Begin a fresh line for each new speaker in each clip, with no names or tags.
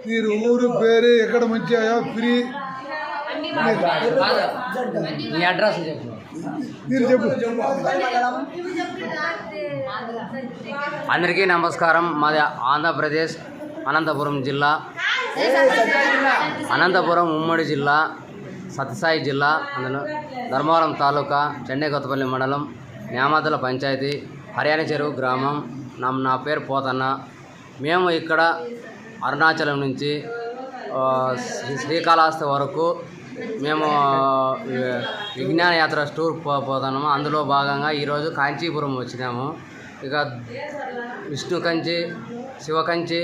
మీరు ఊరు పేరు ఎక్కడ మంచిగా ఫ్రీ
మీ అడ్రస్ చెప్పు.
మీరు చెప్పు.
అందరికీ నమస్కారం. మాది ఆంధ్రప్రదేశ్ అనంతపురం జిల్లా, అనంతపురం ఉమ్మడి జిల్లా, సత్యసాయి జిల్లా, అందులో ధర్మవరం తాలూకా, చెన్నైకొత్తపల్లి మండలం, న్యామతుల పంచాయతీ, హర్యానా చెరువు గ్రామం. నా పేరు పోతన్న. మేము ఇక్కడ అరుణాచలం నుంచి శ్రీకాళహస్తి వరకు మేము విజ్ఞాన యాత్ర టూర్ పోతున్నాము. అందులో భాగంగా ఈరోజు కాంచీపురం వచ్చినాము. ఇక విష్ణు కంచి, శివ కంచి,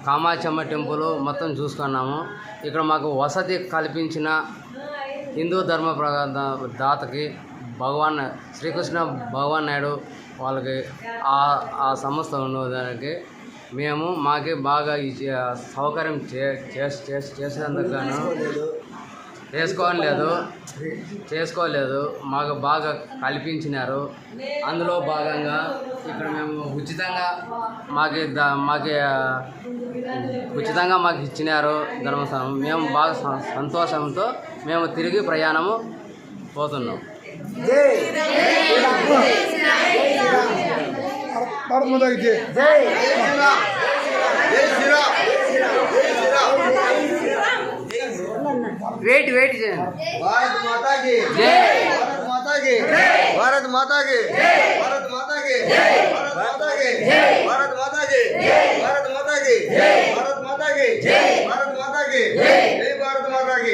కామాక్షమ్మ టెంపుల్ మొత్తం చూసుకున్నాము. ఇక్కడ మాకు వసతి కల్పించిన హిందూ ధర్మ దాతకి భగవాన్ శ్రీకృష్ణ భగవాన్ నాయుడు వాళ్ళకి ఆ సంస్థ ఉన్నదానికి మాకు బాగా సౌకర్యం చేసినందుకు గాను చేసుకోలేదు, మాకు బాగా కల్పించినారు. అందులో భాగంగా ఇక్కడ మేము ఉచితంగా మాకు ఇచ్చినారు ధర్మస్థానం. మేము బాగా సంతోషంతో మేము తిరిగి ప్రయాణము పోతున్నాం. వెయిట్ చేయండి.
భారత్ మాతా కి జై, భారత్ మాతా కి జై, భారత్ మాతా కి జై, భారత్ మాతా కి జై, భారత్ మాతా కి జై, భారత్ మాతా కి జై, భారత్ మాతా కి జై, భారత్ మాతా కి జై, భారత్ మాతా కి జై, జై భారత్ మాతా కి.